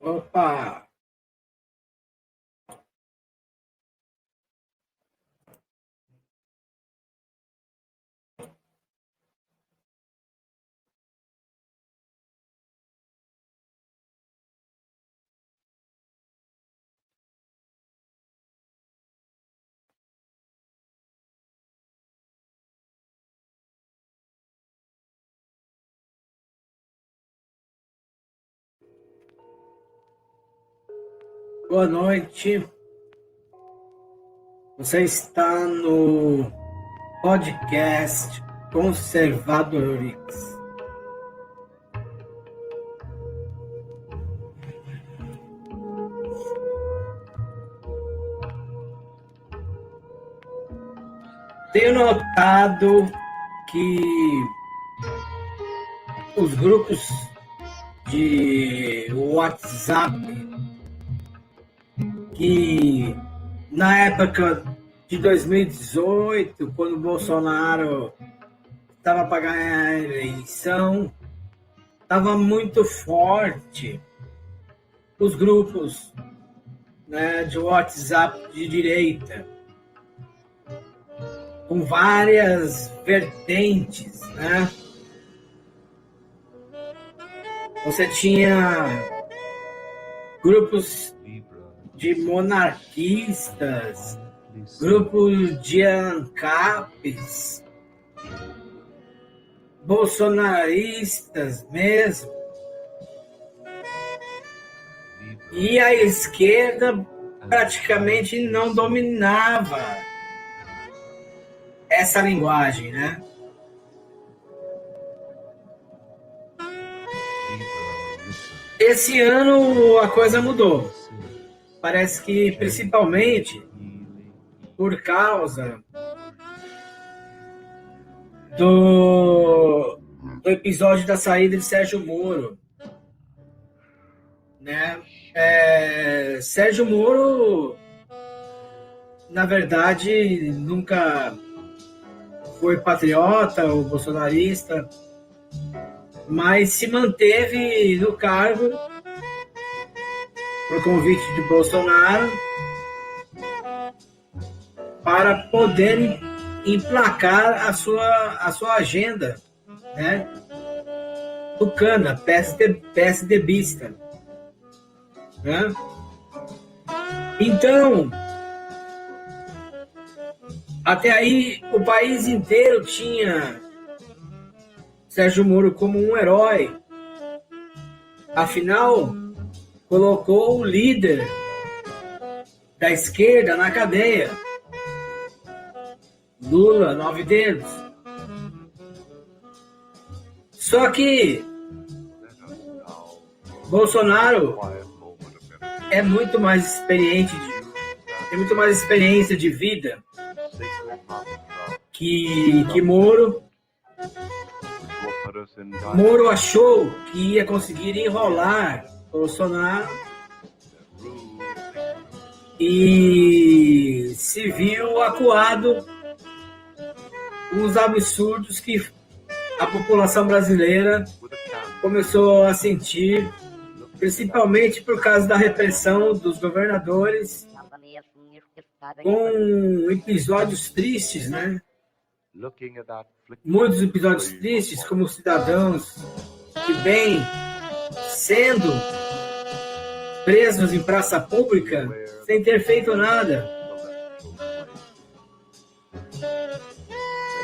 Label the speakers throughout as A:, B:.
A: Opa! Boa noite. Você está no podcast Conservadorix. Tenho notado que os grupos de WhatsApp que na época de 2018, quando o Bolsonaro estava para ganhar a eleição, estava muito forte os grupos, né, de WhatsApp de direita, com várias vertentes, né? Você tinha grupos de monarquistas, grupos de ANCAPs, bolsonaristas mesmo. E a esquerda praticamente não dominava essa linguagem, né? Esse ano a coisa mudou. Parece que principalmente por causa do episódio da saída de Sérgio Moro, né? Sérgio Moro, na verdade, nunca foi patriota ou bolsonarista, mas se manteve no cargo por convite de Bolsonaro para poder emplacar a sua agenda, né? Tucana, PSDBista, né? Então, até aí o país inteiro tinha Sérgio Moro como um herói. Afinal, colocou o líder da esquerda na cadeia. Lula, 9 dedos. Só que Bolsonaro é muito mais experiente, tem muito mais experiência de vida que Moro. Moro achou que ia conseguir enrolar Bolsonaro e se viu acuado com os absurdos que a população brasileira começou a sentir, principalmente por causa da repressão dos governadores, com episódios tristes, né? Muitos episódios tristes, como cidadãos que vêm sendo presos em praça pública sem ter feito nada,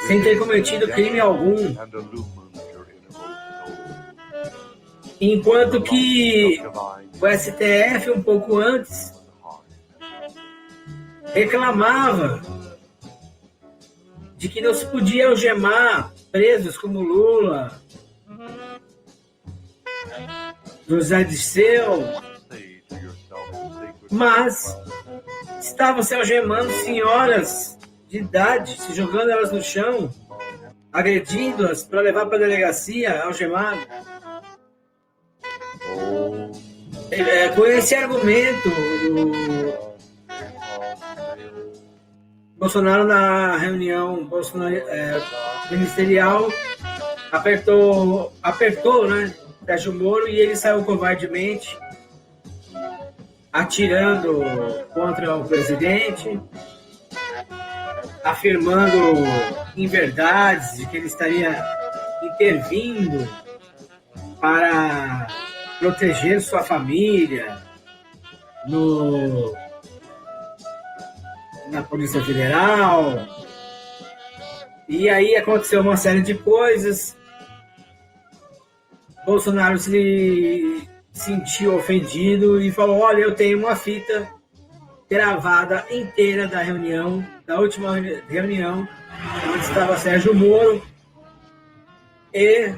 A: sem ter cometido crime algum. Enquanto que o STF, um pouco antes, reclamava de que não se podia algemar presos como Lula, José Dirceu, mas estavam se algemando senhoras de idade, se jogando elas no chão, agredindo-as para levar para a delegacia algemadas. Com esse argumento, Bolsonaro, na reunião ministerial, apertou, né, Sérgio Moro, e ele saiu covardemente atirando contra o presidente, afirmando inverdades de que ele estaria intervindo para proteger sua família na Polícia Federal. E aí aconteceu uma série de coisas. Bolsonaro se sentiu ofendido e falou: olha, eu tenho uma fita gravada inteira da última reunião, onde estava Sérgio Moro, e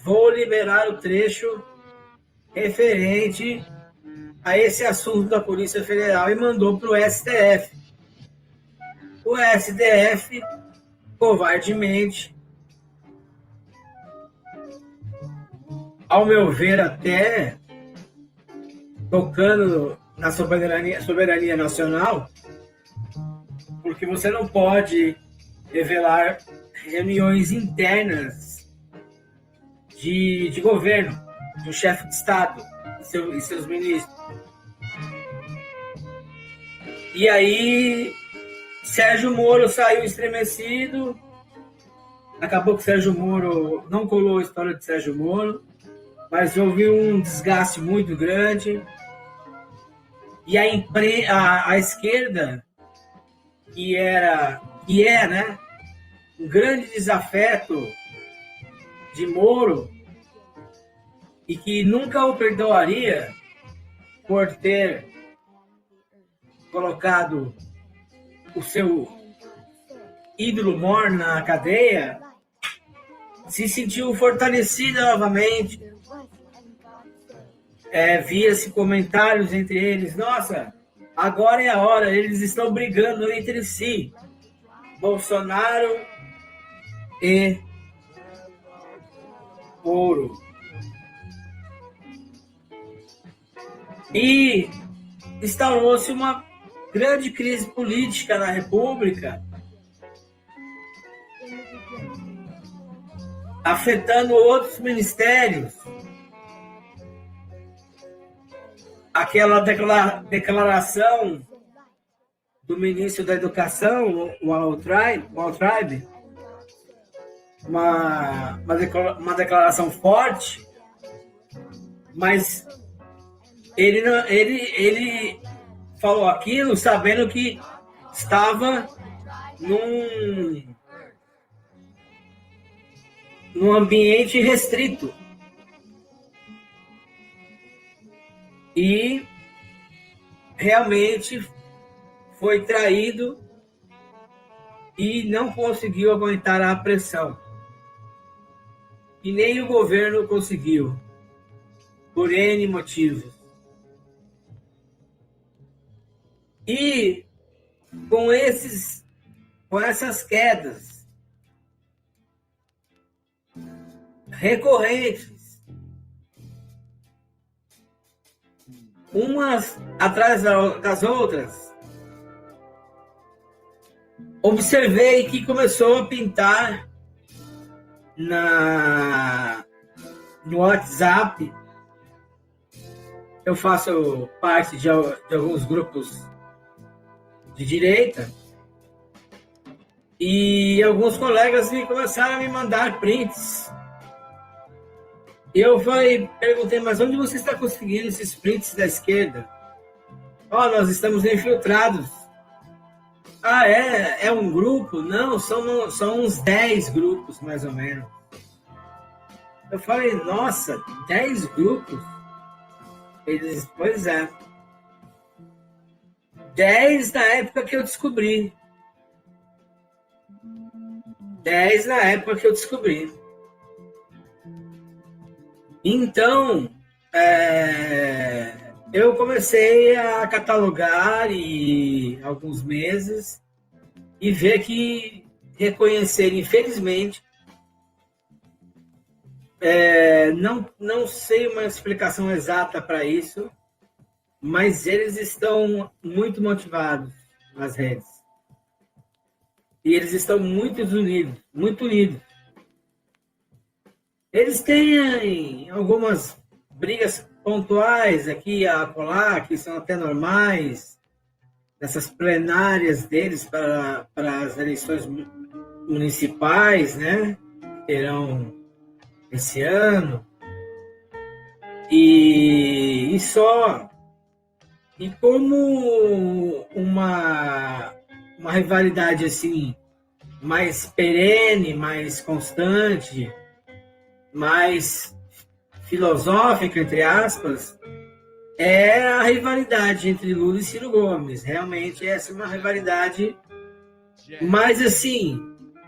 A: vou liberar o trecho referente a esse assunto da Polícia Federal, e mandou para o STF. O STF, covardemente, ao meu ver, até tocando na soberania nacional, porque você não pode revelar reuniões internas de governo, do chefe de Estado e seus ministros. E aí, Sérgio Moro saiu estremecido. Acabou que Sérgio Moro não colou a história de Sérgio Moro, mas houve um desgaste muito grande. E a esquerda, que é, né, um grande desafeto de Moro, e que nunca o perdoaria por ter colocado o seu ídolo mor na cadeia, se sentiu fortalecida novamente. Via-se comentários entre eles: nossa, agora é a hora, eles estão brigando entre si, Bolsonaro e Moro. E instaurou-se uma grande crise política na República, afetando outros ministérios. Aquela declaração do ministro da Educação, o Altribe, uma declaração forte, mas ele falou aquilo sabendo que estava num ambiente restrito. E realmente foi traído e não conseguiu aguentar a pressão. E nem o governo conseguiu, por N motivos. E com essas quedas recorrentes, umas atrás das outras, observei que começou a pintar no WhatsApp. Eu faço parte de alguns grupos de direita, e alguns colegas começaram a me mandar prints. E eu perguntei: mas onde você está conseguindo esses prints da esquerda? Nós estamos infiltrados. Ah, é um grupo? Não, são uns 10 grupos, mais ou menos. Eu falei: nossa, 10 grupos? Eles: pois é. 10 na época que eu descobri. 10 na época que eu descobri. Então, eu comecei a catalogar alguns meses e reconhecer, infelizmente, não sei uma explicação exata para isso, mas eles estão muito motivados nas redes. E eles estão muito unidos, muito unidos. Eles têm algumas brigas pontuais aqui e acolá, que são até normais, nessas plenárias deles para as eleições municipais, né? Que terão esse ano. E só. E como uma rivalidade assim, mais perene, mais constante, mais filosófica, entre aspas, é a rivalidade entre Lula e Ciro Gomes. Realmente essa é uma rivalidade mais assim,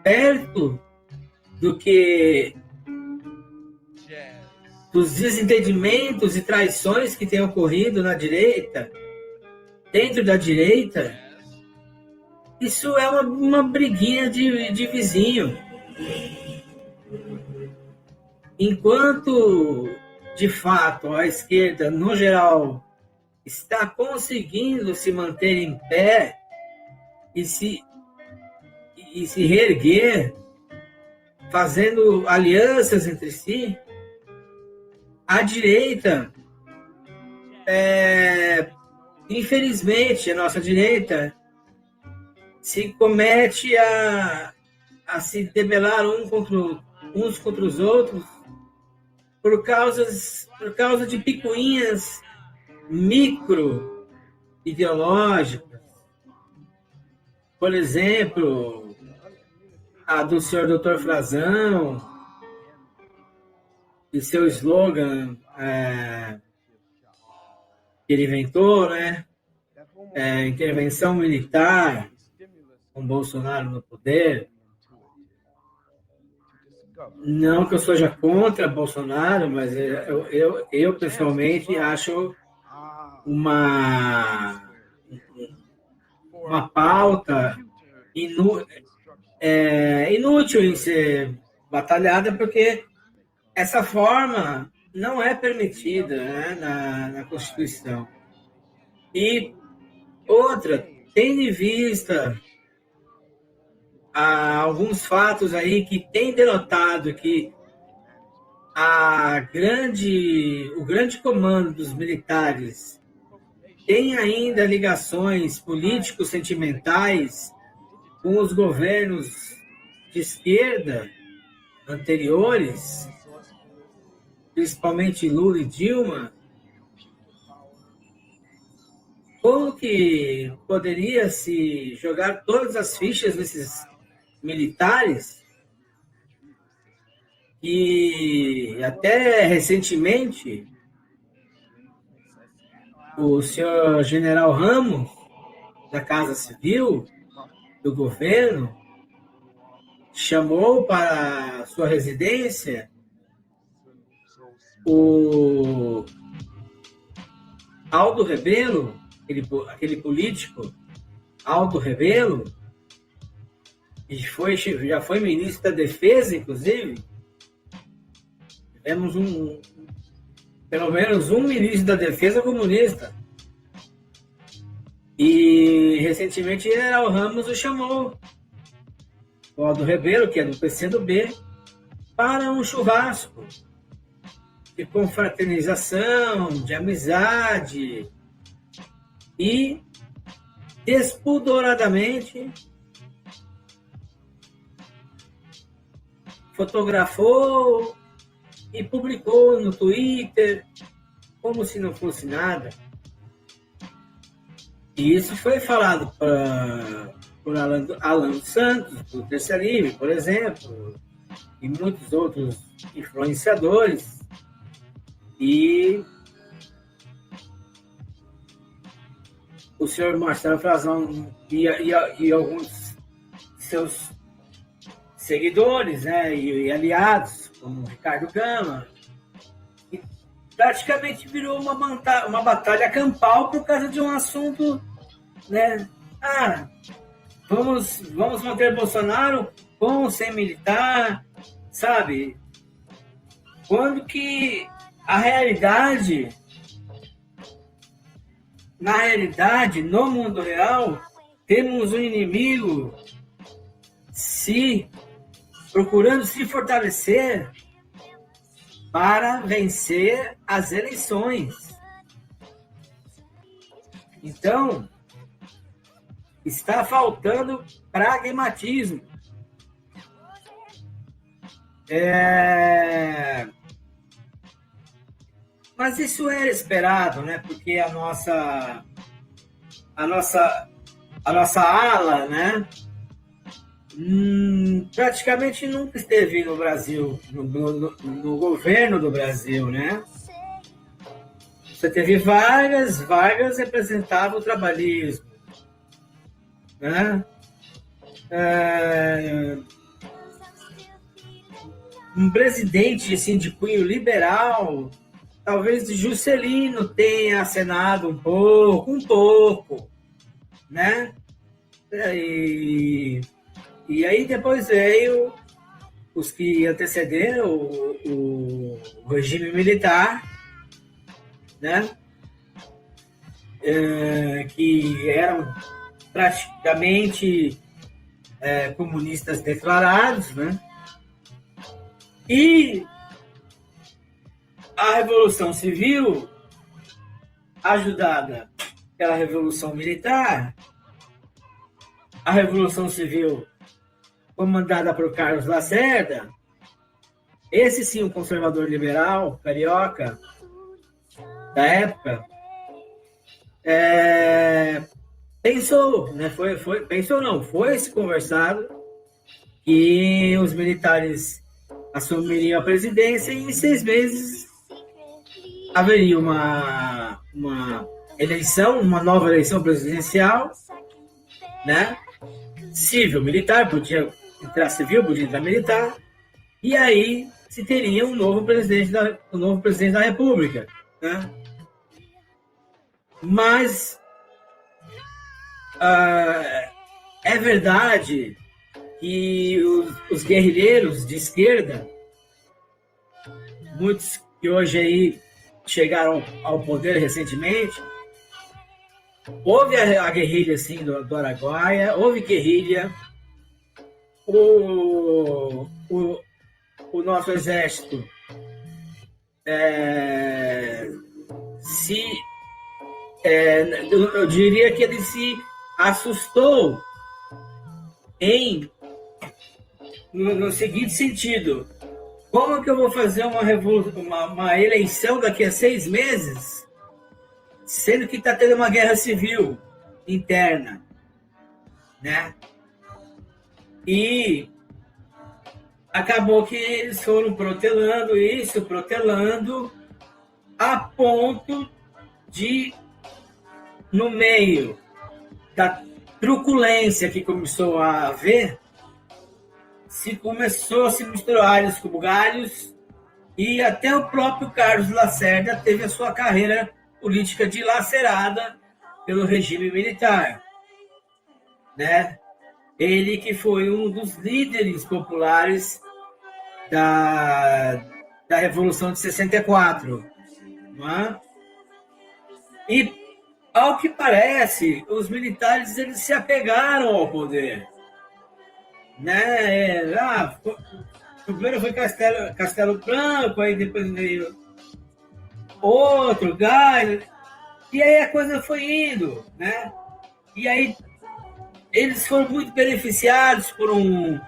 A: perto do que dos desentendimentos e traições que têm ocorrido na direita, dentro da direita. Isso é uma briguinha de vizinho. Enquanto, de fato, a esquerda, no geral, está conseguindo se manter em pé e se reerguer, fazendo alianças entre si, a direita, infelizmente, a nossa direita se comete a se debelar uns contra os outros por causa de picuinhas micro ideológicas. Por exemplo, a do senhor Dr. Frazão e seu slogan que ele inventou, né? Intervenção militar com Bolsonaro no poder. Não que eu seja contra Bolsonaro, mas eu pessoalmente acho uma pauta inútil em ser batalhada, porque essa forma não é permitida, né, na Constituição. E outra, tendo em vista alguns fatos aí que têm denotado que o grande comando dos militares tem ainda ligações político-sentimentais com os governos de esquerda anteriores, principalmente Lula e Dilma. Como que poderia se jogar todas as fichas desses militares e até recentemente o senhor General Ramos, da Casa Civil, do governo, chamou para sua residência o Aldo Rebelo, aquele político Aldo Rebelo, que já foi ministro da Defesa, inclusive. Tivemos pelo menos um ministro da Defesa comunista. E recentemente o General Ramos o chamou, o Aldo Rebelo, que é do PCdoB, para um churrasco de confraternização, de amizade, e despudoradamente fotografou e publicou no Twitter como se não fosse nada. E isso foi falado por Alan dos Santos, por Terça Livre, por exemplo, e muitos outros influenciadores. E o senhor Marcelo Frazão e alguns seus seguidores, né, e aliados, como Ricardo Gama, e praticamente virou uma batalha campal por causa de um assunto, né? Vamos manter Bolsonaro com ou sem militar, sabe? Quando que na realidade, no mundo real, temos um inimigo procurando se fortalecer para vencer as eleições. Então, está faltando pragmatismo. Mas isso era esperado, né? Porque a nossa ala, né? Praticamente nunca esteve no Brasil, no governo do Brasil, né? Você teve Vargas representava o trabalhismo, né? Um presidente assim, de cunho liberal, talvez Juscelino tenha acenado um pouco, né? E aí depois veio os que antecederam o regime militar, né? Que eram praticamente comunistas declarados, né? E a Revolução Civil, ajudada pela Revolução Militar, a Revolução Civil comandada por Carlos Lacerda, esse sim, um conservador liberal, carioca, da época, pensou, né? Foi se conversado que os militares assumiriam a presidência e em 6 meses haveria uma eleição, uma nova eleição presidencial, né? Civil, militar, podia entrar civil, podia entrar militar, e aí se teria um novo presidente da República, né? Mas é verdade que os guerrilheiros de esquerda, muitos que hoje aí chegaram ao poder recentemente, houve a guerrilha assim, do Araguaia, houve guerrilha, o nosso exército eu diria que ele se assustou no seguinte sentido: como que eu vou fazer uma eleição daqui a 6 meses, sendo que está tendo uma guerra civil interna, né? E acabou que eles foram protelando, a ponto de, no meio da truculência que começou a haver, começou a se misturar alhos com bugalhos, e até o próprio Carlos Lacerda teve a sua carreira política dilacerada pelo regime militar, né? Ele que foi um dos líderes populares da Revolução de 64, não é? E, ao que parece, os militares eles se apegaram ao poder, né? Primeiro foi Castelo Branco, aí depois veio outro, Gás, e aí a coisa foi indo, né? E aí eles foram muito beneficiados por um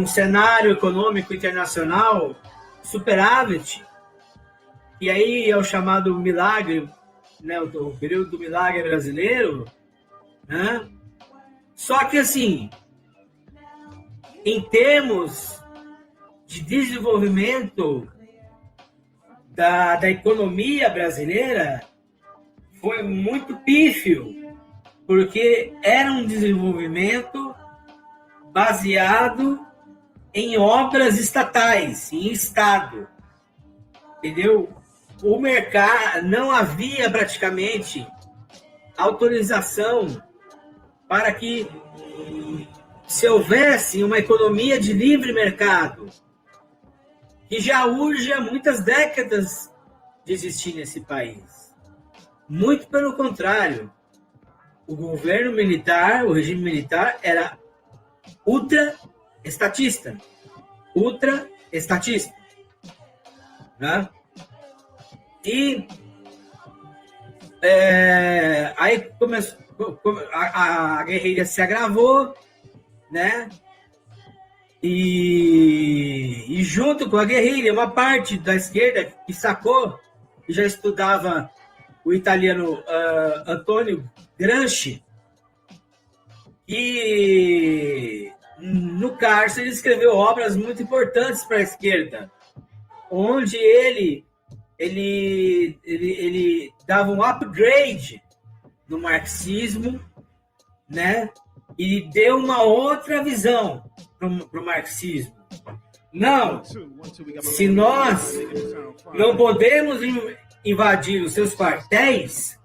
A: cenário econômico internacional superávit, e aí é o chamado milagre, né? O período do milagre brasileiro, né? Só que, assim, em termos de desenvolvimento da economia brasileira, foi muito pífio, porque era um desenvolvimento baseado em obras estatais, em Estado, entendeu? O mercado, não havia praticamente autorização para que se houvesse uma economia de livre mercado, que já urge há muitas décadas de existir nesse país. Muito pelo contrário, o governo militar, o regime militar era ultra-estatista. né? E aí começou, a guerrilha se agravou, né? E junto com a guerrilha, uma parte da esquerda que sacou, que já estudava o italiano Antonio Gramsci, e no cárcere ele escreveu obras muito importantes para a esquerda, onde ele dava um upgrade no marxismo, né? E deu uma outra visão para o marxismo. Não, se nós não podemos invadir os seus quartéis,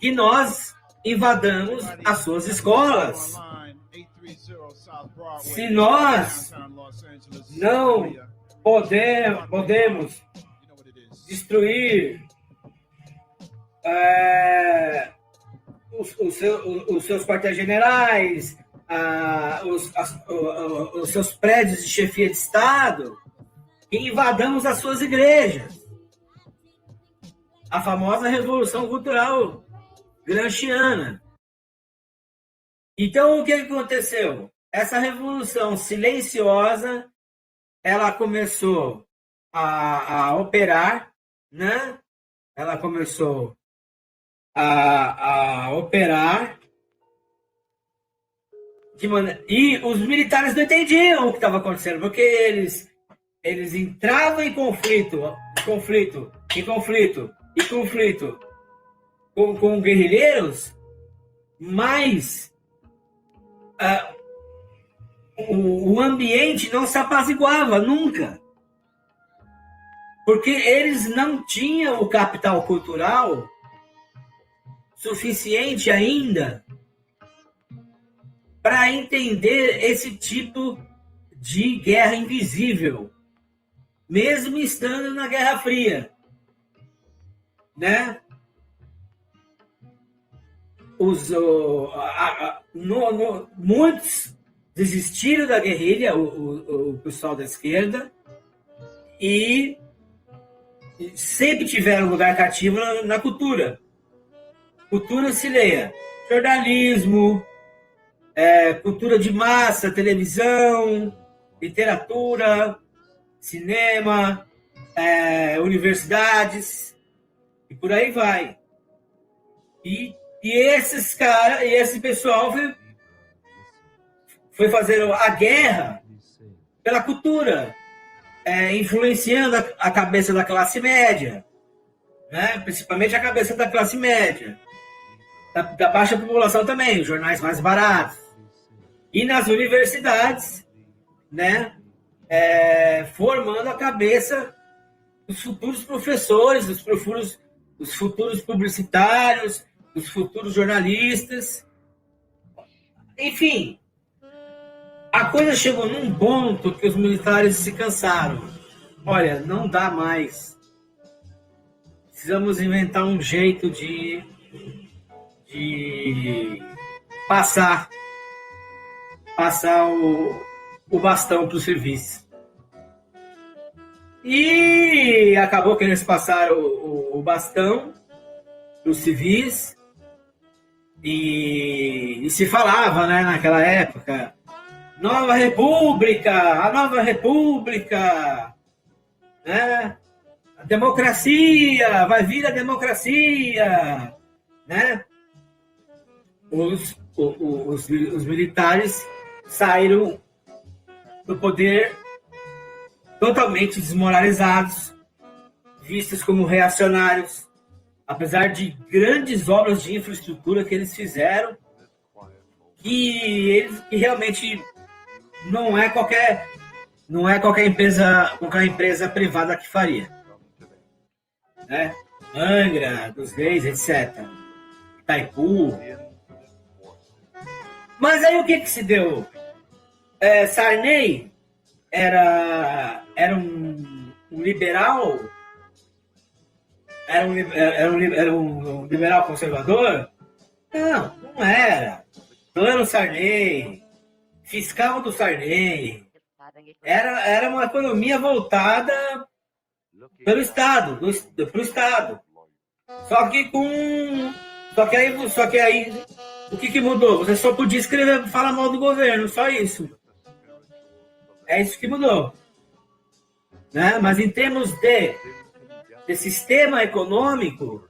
A: que nós invadamos as suas escolas. Se nós não podemos destruir os seus quartéis-generais, os seus prédios de chefia de Estado, e invadamos as suas igrejas. A famosa Revolução Cultural Gramsciana. Então, o que aconteceu? Essa revolução silenciosa, ela começou a operar, né? Ela começou a operar de maneira... E os militares não entendiam o que estava acontecendo, porque eles entravam em conflito com guerrilheiros, mas o ambiente não se apaziguava nunca. Porque eles não tinham o capital cultural suficiente ainda para entender esse tipo de guerra invisível, mesmo estando na Guerra Fria, né? Muitos desistiram da guerrilha, o pessoal da esquerda, e sempre tiveram lugar cativo na cultura. Cultura se leia jornalismo, cultura de massa, televisão, literatura, cinema, universidades, e por aí vai. E esses caras, e esse pessoal foi fazer a guerra pela cultura, influenciando a cabeça da classe média, né? Principalmente a cabeça da classe média, da baixa população também, os jornais mais baratos. E nas universidades, né? Formando a cabeça dos futuros professores, dos futuros publicitários, dos futuros jornalistas. Enfim, a coisa chegou num ponto que os militares se cansaram. Olha, não dá mais. Precisamos inventar um jeito de passar o bastão para o serviço. E acabou que eles passaram o bastão para os civis, e se falava, né, naquela época, Nova República, a Nova República, né? A democracia, vai vir a democracia, né? Os militares saíram do poder totalmente desmoralizados, vistos como reacionários, apesar de grandes obras de infraestrutura que eles fizeram, que realmente não é qualquer empresa privada que faria, né? Angra dos Reis, etc. Itaipu. Mas aí o que se deu? Sarney era um liberal, era um liberal conservador? Não era. Plano Sarney, fiscal do Sarney, era uma economia voltada pelo Estado, pro Estado. Só que aí, o que mudou? Você só podia escrever, falar mal do governo, só isso. É isso que mudou, né? Mas em termos de sistema econômico,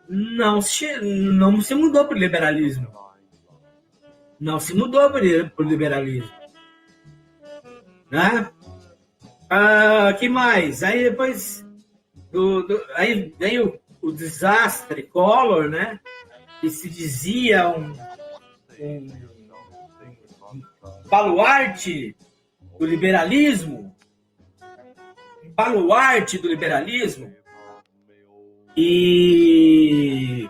A: não se mudou para o liberalismo. Não se mudou para o liberalismo, né? Que mais? Aí depois aí veio o desastre Collor, né? Que se dizia um baluarte do liberalismo, e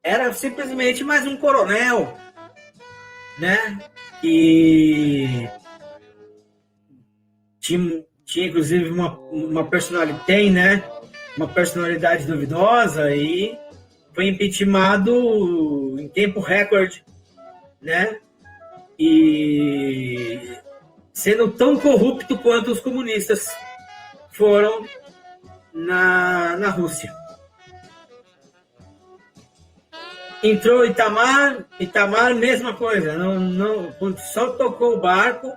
A: era simplesmente mais um coronel, né? E tinha inclusive uma personalidade, né? Uma personalidade duvidosa, e foi impeachmentado em tempo recorde, né? E sendo tão corrupto quanto os comunistas foram na Rússia. Entrou Itamar, mesma coisa, não, só tocou o barco,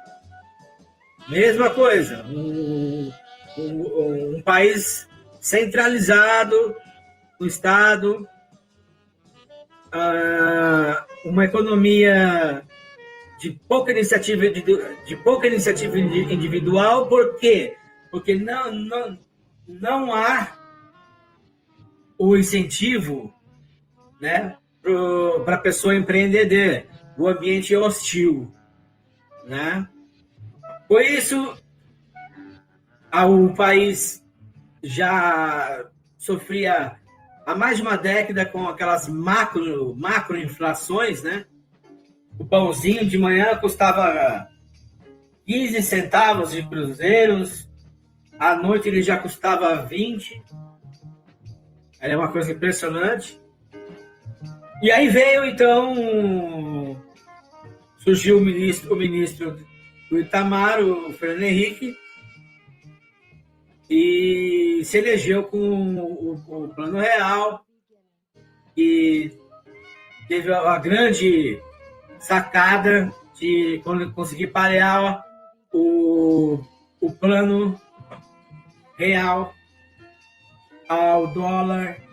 A: mesma coisa, um país centralizado no Estado, uma economia de pouca iniciativa individual. Por quê? Porque não há o incentivo, né, para a pessoa empreender. O ambiente é hostil, né? Por isso, o país já sofria há mais de uma década com aquelas macroinflações, né? O pãozinho de manhã custava 15 centavos de cruzeiros, à noite ele já custava 20. Era uma coisa impressionante. E aí veio, então, surgiu o ministro do Itamar, o Fernando Henrique, e se elegeu com o Plano Real, e teve a grande sacada de conseguir parear o Plano Real ao dólar.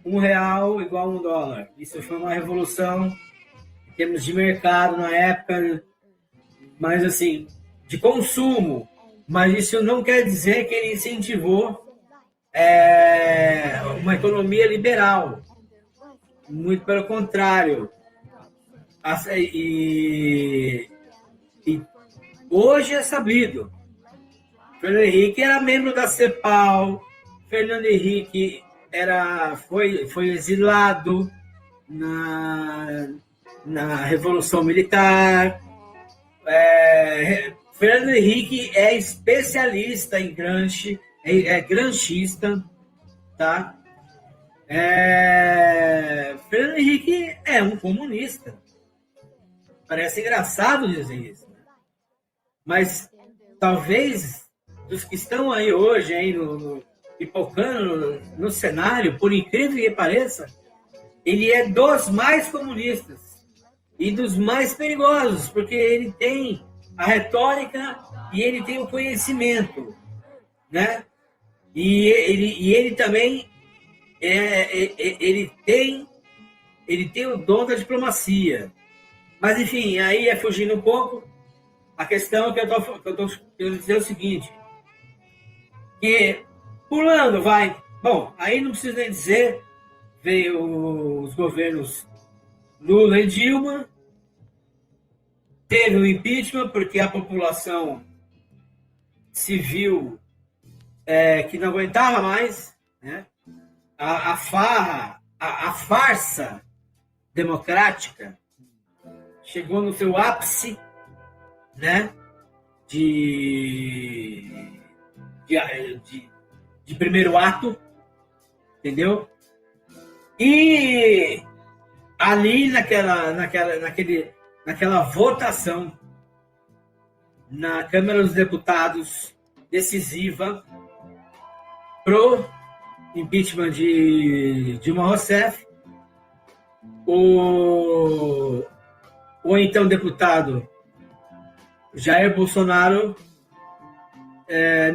A: R$1 igual a $1. Isso foi uma revolução em termos de mercado na época, mas assim, de consumo. Mas isso não quer dizer que ele incentivou uma economia liberal. Muito pelo contrário. E hoje é sabido. Fernando Henrique era membro da CEPAL. Fernando Henrique foi exilado na Revolução Militar. Fernando Henrique é especialista em Gramsci, é gramscista, tá? Fernando Henrique é um comunista. Parece engraçado dizer isso, né? Mas talvez dos que estão aí hoje, aí pipocando no cenário, por incrível que pareça, ele é dos mais comunistas e dos mais perigosos, porque ele tem a retórica e ele tem o conhecimento, né? E ele também ele tem o dom da diplomacia. Mas enfim, aí fugindo um pouco, a questão que eu tô querendo dizer é o seguinte, que pulando, vai. Bom, aí não preciso nem dizer, veio os governos Lula e Dilma, teve o impeachment, porque a população civil que não aguentava mais, né? A farsa democrática chegou no seu ápice, né? De primeiro ato, entendeu? E ali naquela votação na Câmara dos Deputados decisiva pro impeachment de Dilma Rousseff. O então deputado Jair Bolsonaro,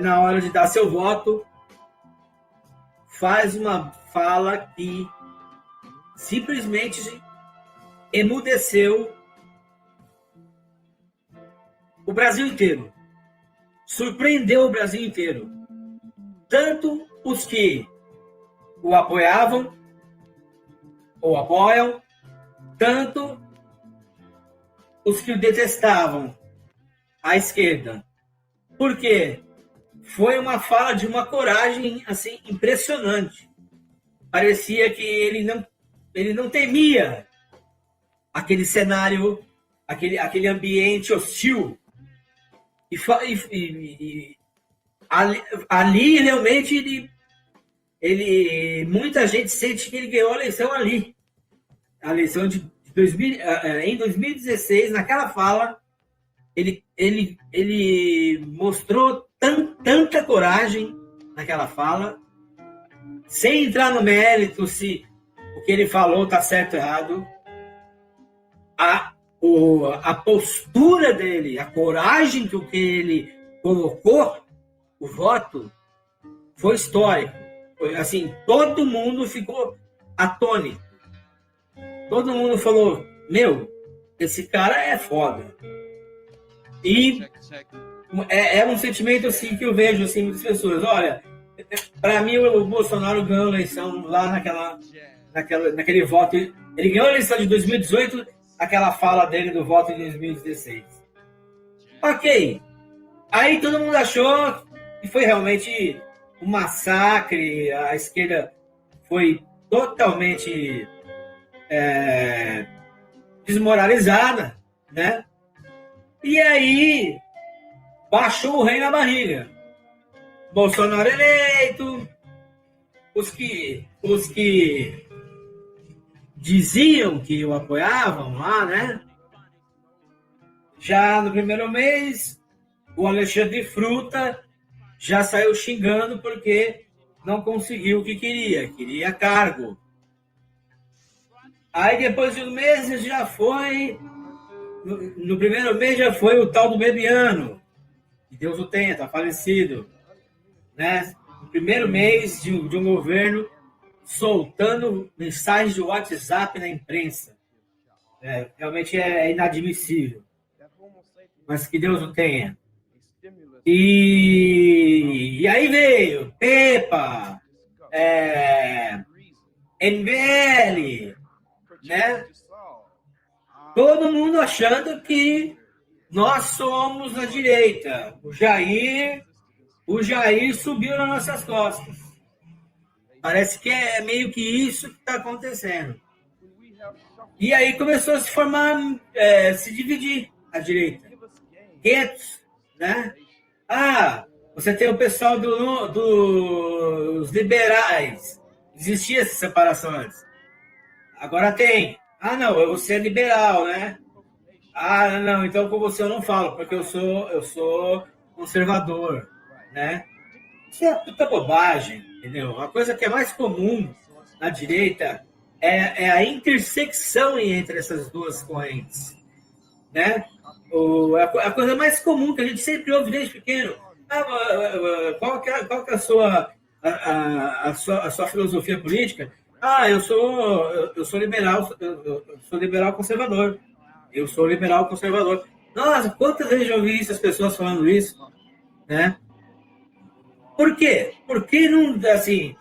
A: na hora de dar seu voto, faz uma fala que simplesmente emudeceu o Brasil inteiro. Surpreendeu o Brasil inteiro. Tanto os que o apoiavam ou apoiam, tanto os que o detestavam, à esquerda. Por quê? Foi uma fala de uma coragem assim impressionante. Parecia que ele não temia aquele cenário, aquele ambiente hostil. Ali realmente muita gente sente que ele ganhou a eleição ali. A eleição em 2016, naquela fala, ele mostrou tanta coragem naquela fala, sem entrar no mérito se o que ele falou está certo ou errado. A postura dele, a coragem com que ele colocou o voto foi histórico. Foi, assim, todo mundo ficou atônito. Todo mundo falou, meu, esse cara é foda. E é um sentimento assim que eu vejo assim, muitas pessoas. Olha, para mim o Bolsonaro ganhou a eleição lá naquele voto. Ele ganhou a eleição de 2018, aquela fala dele do voto em 2016. Ok. Aí todo mundo achou que foi realmente um massacre, a esquerda foi totalmente desmoralizada, né? E aí baixou o rei na barriga. Bolsonaro eleito, os que diziam que o apoiavam lá, né? Já no primeiro mês, o Alexandre Fruta já saiu xingando porque não conseguiu o que queria cargo. Aí depois de um mês já foi, no primeiro mês já foi o tal do Bebiano, que Deus o tenha, está falecido, né? No primeiro mês de um governo soltando mensagens de WhatsApp na imprensa. Realmente é inadmissível. Mas que Deus o tenha. E aí veio Pepa, MBL, né? Todo mundo achando que nós somos a direita. O Jair subiu nas nossas costas. Parece que é meio que isso que está acontecendo. E aí começou a se formar, se dividir a direita. Guetos, né? Você tem o pessoal dos liberais. Existia essa separação antes. Agora tem. Não, você é liberal, né? Não, então com você eu não falo, porque eu sou conservador, né? Isso é puta bobagem, entendeu? A coisa que é mais comum na direita é a intersecção entre essas duas correntes, né? A coisa mais comum que a gente sempre ouve desde pequeno. Qual que é a sua filosofia política? Eu sou liberal, eu sou liberal conservador. Eu sou liberal conservador. Nossa, quantas vezes eu ouvi essas pessoas falando isso, né? Por quê? Porque não, assim,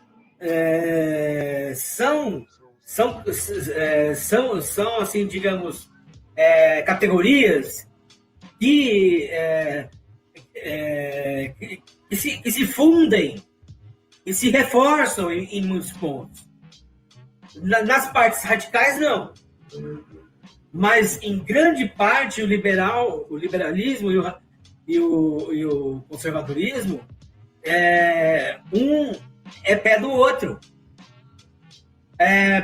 A: são assim, digamos, categorias que se fundem e se reforçam em muitos pontos. Nas partes radicais, não. Mas, em grande parte, o liberalismo e o conservadorismo um é pé do outro.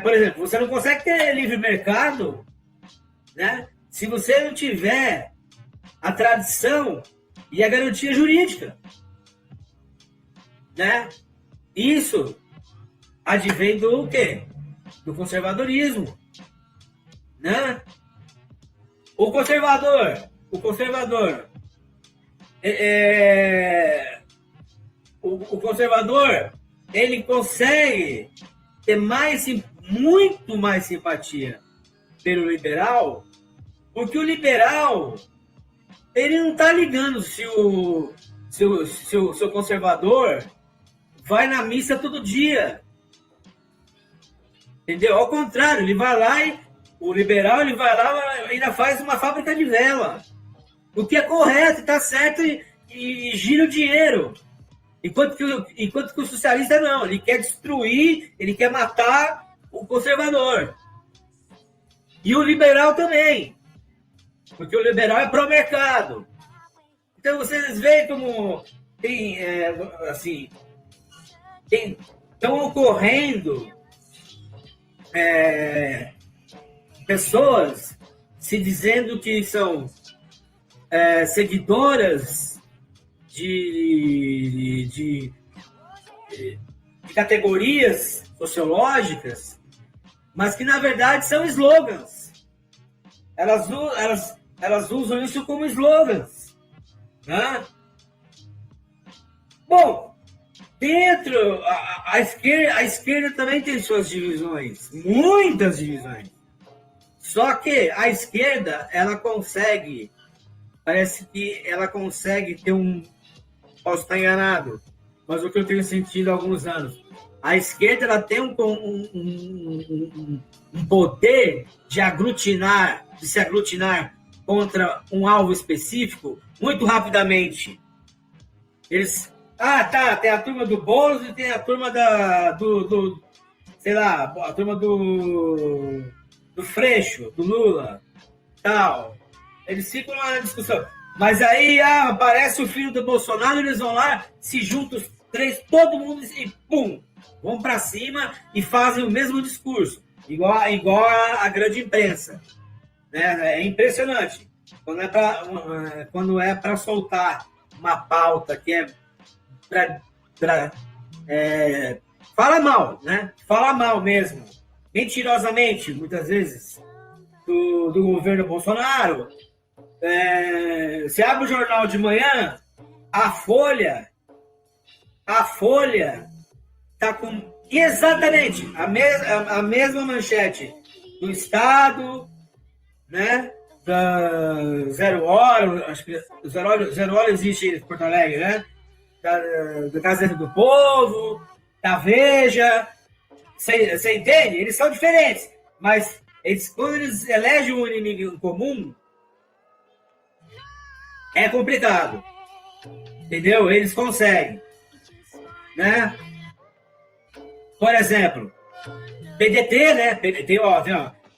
A: Por exemplo, você não consegue ter livre mercado, né, se você não tiver a tradição e a garantia jurídica. né? Isso advém do quê? Do conservadorismo, né? O conservador, o conservador, ele consegue ter muito mais simpatia pelo liberal, porque o liberal, ele não está ligando se o conservador vai na missa todo dia. Entendeu? Ao contrário, ele vai lá e o liberal, ele vai lá e ainda faz uma fábrica de vela. O que é correto, está certo e gira o dinheiro. Enquanto que o socialista não, ele quer destruir, ele quer matar o conservador. E o liberal também, porque o liberal é pró-mercado. Então vocês veem como tem, estão ocorrendo pessoas se dizendo que são seguidoras de categorias sociológicas, mas que na verdade são slogans. Elas usam isso como slogans, né? Bom, dentro a esquerda também tem suas divisões, muitas divisões. Só que a esquerda, parece que ela consegue ter posso estar enganado, mas o que eu tenho sentido há alguns anos, a esquerda ela tem um poder de se aglutinar contra um alvo específico muito rapidamente. Eles, tem a turma do Boulos e tem a turma a turma do Freixo, do Lula, tal. Eles ficam lá na discussão. Mas aí aparece o filho do Bolsonaro, eles vão lá, se juntam os três, todo mundo e pum, vão para cima e fazem o mesmo discurso, igual a grande imprensa, né? É impressionante quando é para soltar uma pauta que é fala mal, né? Fala mal mesmo, mentirosamente, muitas vezes, do governo Bolsonaro. Você abre o jornal de manhã, a Folha tá com exatamente a mesma manchete do Estado, né? Da Zero Hora, acho que Zero Hora existe em Porto Alegre, né? Da Gazeta do Povo, da Veja. Você entende? Eles são diferentes, mas quando eles elegem um inimigo em comum, é complicado, entendeu? Eles conseguem, né? Por exemplo, PDT, né? PDT,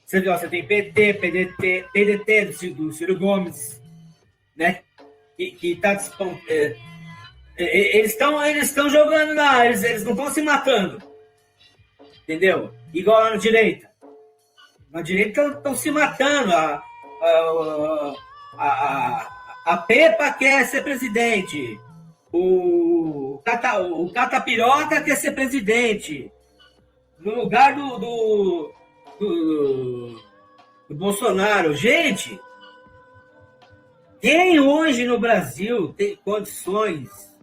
A: você tem PT, PDT do Ciro Gomes, né? Que tá eles estão jogando lá, eles não estão se matando, entendeu? Igual lá na direita. Na direita estão se matando. A Pepa quer ser presidente. O Catapiroca quer ser presidente. No lugar do Bolsonaro. Gente, quem hoje no Brasil tem condições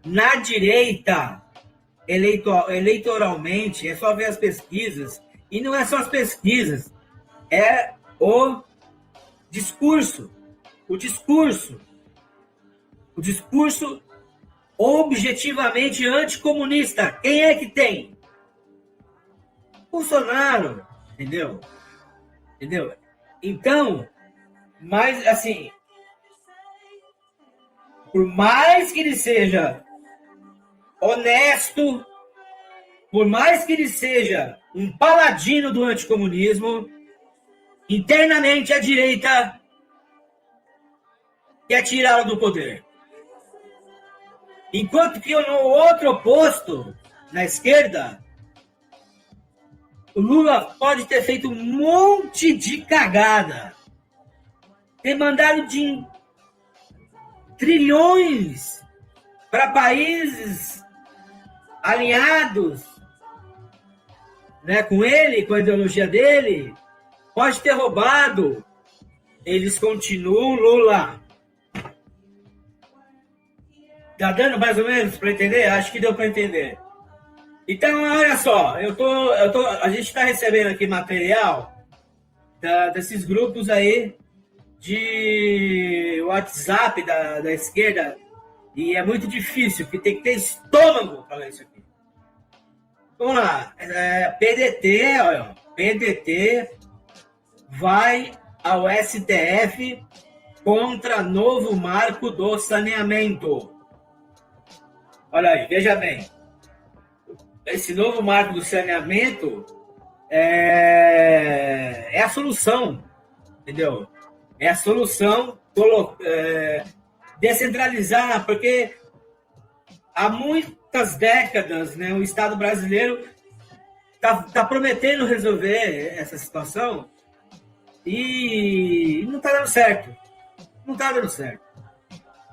A: na direita eleitoralmente, é só ver as pesquisas, e não é só as pesquisas, é o discurso. O discurso objetivamente anticomunista. Quem é que tem? Bolsonaro, entendeu? Então, mas assim, por mais que ele seja honesto, por mais que ele seja um paladino do anticomunismo, internamente a direita quer tirá-lo do poder. Enquanto que no outro oposto, na esquerda, o Lula pode ter feito um monte de cagada, ter mandado trilhões para países alinhados, né, com ele, com a ideologia dele, pode ter roubado. Eles continuam Lula. Tá dando mais ou menos para entender? Acho que deu para entender. Então, olha só, a gente está recebendo aqui material desses grupos aí de WhatsApp da esquerda, e é muito difícil, porque tem que ter estômago para ler isso aqui. Vamos lá, PDT vai ao STF contra novo marco do saneamento. Olha aí, veja bem. Esse novo marco do saneamento é a solução, entendeu? É a solução descentralizar, porque há muitas décadas, né, o Estado brasileiro tá prometendo resolver essa situação e não está dando certo. Não está dando certo,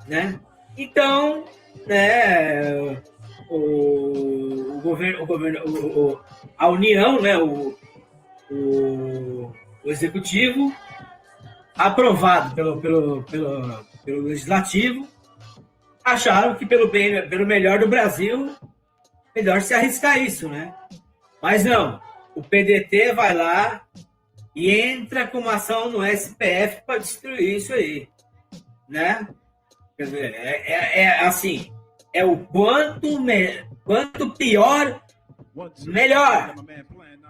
A: né? Então, né, o governo, a União, né, o Executivo, aprovado pelo Legislativo, acharam que pelo melhor do Brasil, melhor se arriscar isso, né? Mas não, o PDT vai lá e entra com uma ação no SPF para destruir isso aí, né? Quer dizer, assim, é o quanto pior, melhor.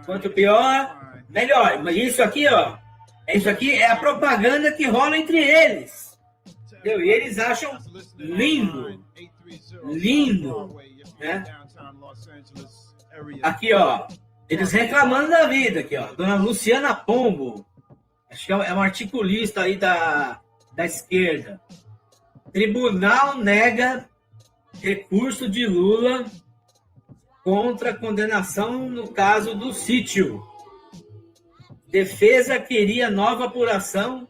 A: Quanto pior, melhor. Mas isso aqui é a propaganda que rola entre eles. Entendeu? E eles acham lindo, né? Aqui, eles reclamando da vida aqui, Dona Luciana Pombo, acho que é uma articulista aí da esquerda. Tribunal nega recurso de Lula contra condenação no caso do sítio. Defesa queria nova apuração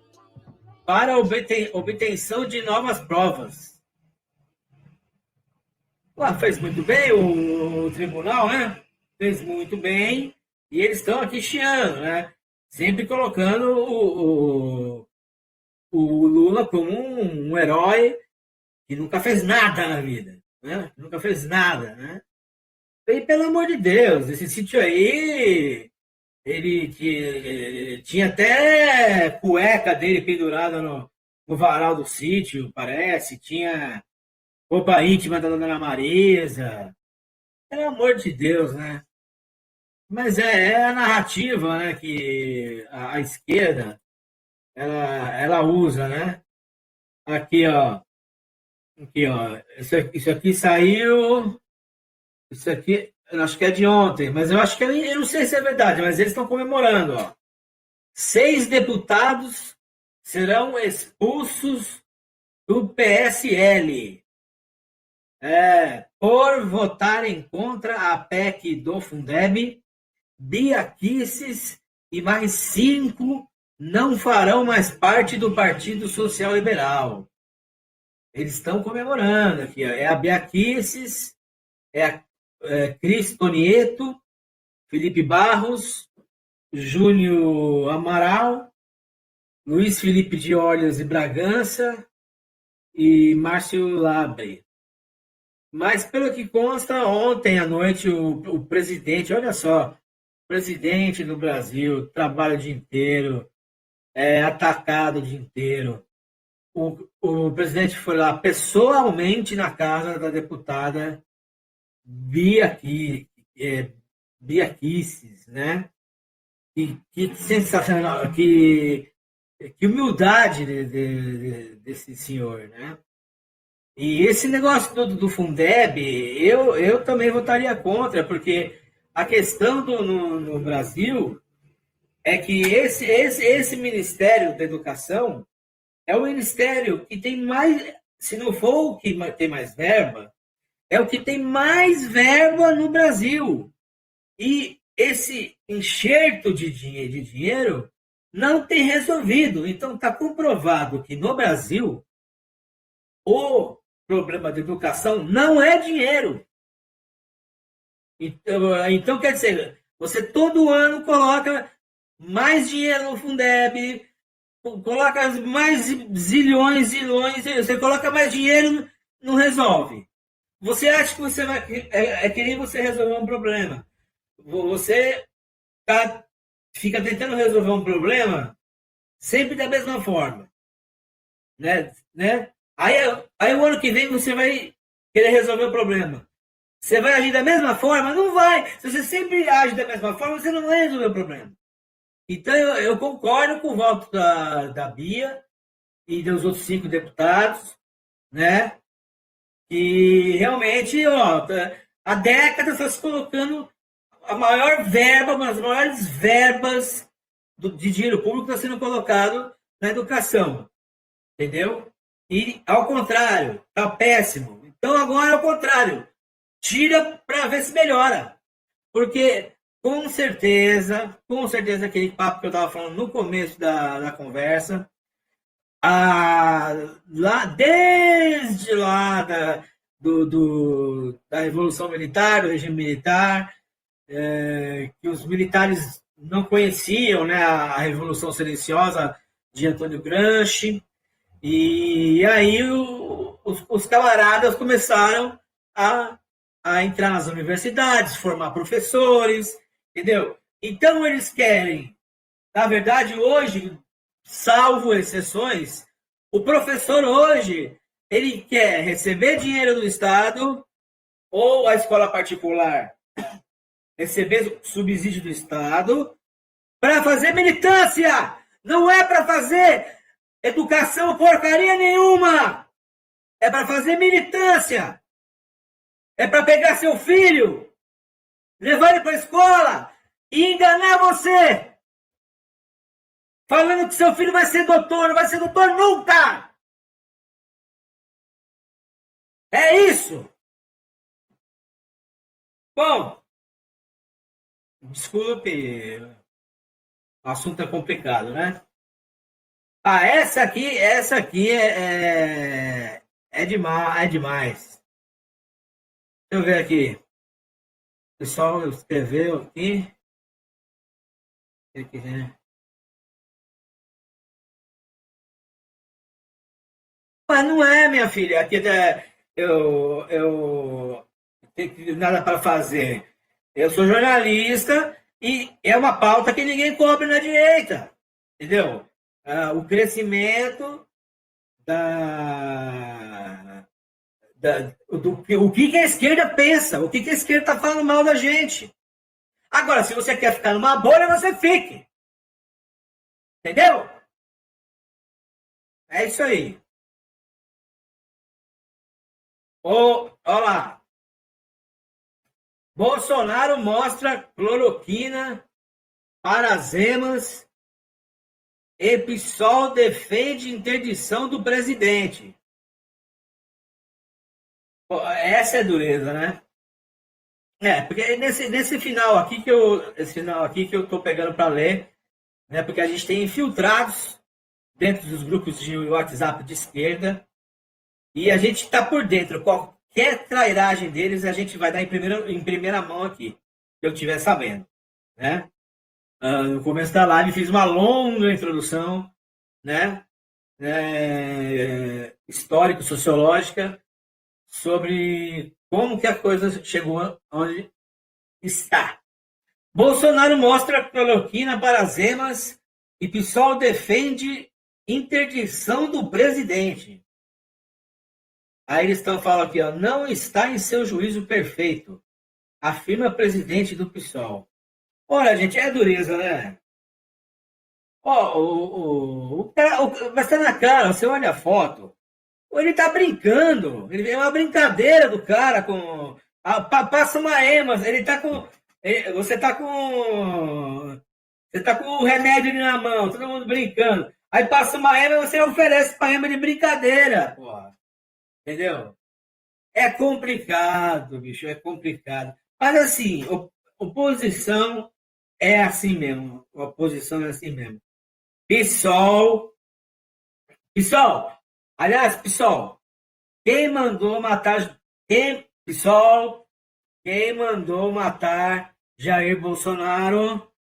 A: para obtenção de novas provas. Fez muito bem o tribunal, né? Fez muito bem. E eles estão aqui chiando, né? Sempre colocando o Lula como um herói que nunca fez nada na vida, né? Nunca fez nada, né? E, pelo amor de Deus, esse sítio aí, ele tinha até cueca dele pendurada no varal do sítio, parece, tinha roupa íntima da Dona Marisa, pelo amor de Deus, né? Mas é a narrativa, né, que a esquerda ela usa, né? Aqui, isso aqui saiu, isso aqui, eu acho que é de ontem, mas eu acho que eu não sei se é verdade, mas eles estão comemorando, 6 deputados serão expulsos do PSL por votarem contra a PEC do Fundeb. Bia Kicis e mais 5 não farão mais parte do Partido Social Liberal. Eles estão comemorando aqui, é a Bia Kicis, Cris Tonieto, Felipe Barros, Júnior Amaral, Luiz Felipe de Orleans e Bragança e Márcio Labre. Mas, pelo que consta, ontem à noite o presidente, olha só, presidente do Brasil, trabalha o dia inteiro, é atacado o dia inteiro. O presidente foi lá pessoalmente na casa da deputada Bia Kicis, né? Que sensacional, que humildade desse senhor, né? E esse negócio todo do Fundeb, eu também votaria contra, porque a questão no Brasil é que esse Ministério da Educação é o ministério que tem mais, se não for o que tem mais verba, é o que tem mais verba no Brasil. E esse enxerto de dinheiro não tem resolvido. Então, está comprovado que no Brasil o problema da educação não é dinheiro. Então, quer dizer, você todo ano coloca mais dinheiro no Fundeb, coloca mais zilhões, zilhões, você coloca mais dinheiro, não resolve. Você acha que você vai. É que nem você resolver um problema. Você tá, fica tentando resolver um problema sempre da mesma forma. Né? Aí o ano que vem você vai querer resolver o problema. Você vai agir da mesma forma? Não vai. Se você sempre age da mesma forma, você não vai resolver o problema. Então, eu concordo com o voto da Bia e dos outros 5 deputados, né? E realmente, ó, há décadas está se colocando a maior verba, uma das maiores verbas de dinheiro público está sendo colocado na educação, entendeu? E, ao contrário, está péssimo. Então, agora é o contrário. Tira para ver se melhora. Porque, com certeza, aquele papo que eu estava falando no começo da conversa, desde lá da Revolução Militar, do regime militar, que os militares não conheciam, né, a Revolução Silenciosa de Antônio Gramsci, e aí os camaradas começaram a entrar nas universidades, formar professores, entendeu? Então eles querem, na verdade, hoje, salvo exceções, o professor hoje, ele quer receber dinheiro do Estado ou a escola particular receber subsídio do Estado para fazer militância. Não é para fazer educação porcaria nenhuma. É para fazer militância. É para pegar seu filho, levar ele para a escola e enganar você. Falando que seu filho vai ser doutor, não vai ser doutor nunca! É isso! Bom, desculpe, o assunto é complicado, né? Ah, essa aqui é demais, é demais. Deixa eu ver aqui. O pessoal escreveu aqui. Mas não é, minha filha. Aqui eu tenho nada para fazer. Eu sou jornalista e é uma pauta que ninguém cobre na direita. Entendeu? O crescimento o que a esquerda pensa, o que a esquerda está falando mal da gente. Agora, se você quer ficar numa bolha, você fique. Entendeu? É isso aí. Olha lá. Bolsonaro mostra cloroquina para as emas e PSOL defende interdição do presidente. Pô, essa é dureza, né? Porque nesse final aqui que eu tô pegando para ler, né? Porque a gente tem infiltrados dentro dos grupos de WhatsApp de esquerda e a gente está por dentro. Qualquer trairagem deles a gente vai dar em primeira mão aqui, que eu estiver sabendo, né? No começo da live fiz uma longa introdução, né? Histórico-sociológica sobre como que a coisa chegou onde está. Bolsonaro mostra cloroquina para as emas e PSOL defende interdição do presidente. Aí eles falando aqui, ó, não está em seu juízo perfeito, afirma presidente do PSOL. Olha, gente, é dureza, né? Ó, mas tá na cara, você olha a foto, ele tá brincando, é uma brincadeira do cara com... passa uma emas, ele tá com... Você tá com o remédio ali na mão, todo mundo brincando. Aí passa uma ema e você oferece pra ema de brincadeira, porra. Entendeu? É complicado, bicho, é complicado. Mas assim, oposição é assim mesmo. Oposição é assim mesmo. PSOL, aliás, PSOL, quem mandou matar... PSOL, Quem mandou matar Jair Bolsonaro?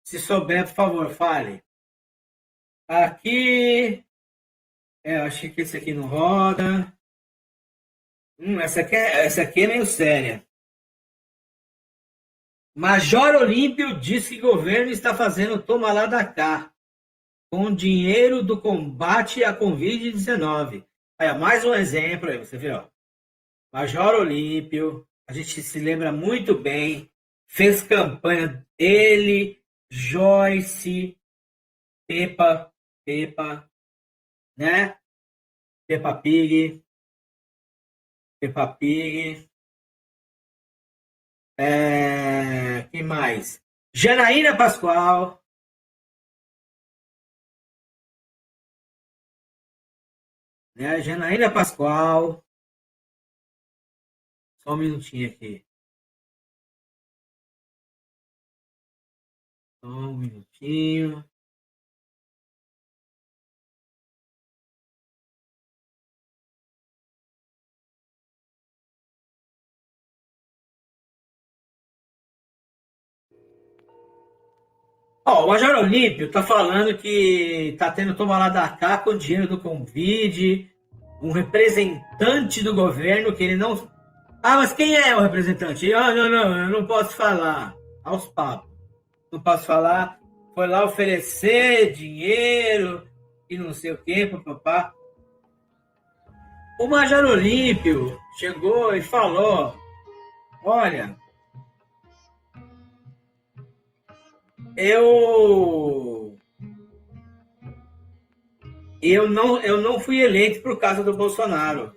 A: Se souber, por favor, fale. Aqui. Acho que esse aqui não roda. Essa aqui é meio séria. Major Olímpio diz que governo está fazendo toma lá da cá com dinheiro do combate à Covid-19. Mais um exemplo aí, você viu? Major Olímpio, a gente se lembra muito bem, fez campanha, ele, Joyce, Peppa, né? Peppa Pig. Quem mais? Janaína Pascoal. Né? Janaína Pascoal. Só um minutinho aqui. Só um minutinho. O Major Olímpio está falando que está tendo toma lá da cá com dinheiro do Convide, um representante do governo que ele não... mas quem é o representante? Não, eu não posso falar. Aos papos. Não posso falar. Foi lá oferecer dinheiro e não sei o quê, papapá. O Major Olímpio chegou e falou, olha... Eu não fui eleito por causa do Bolsonaro.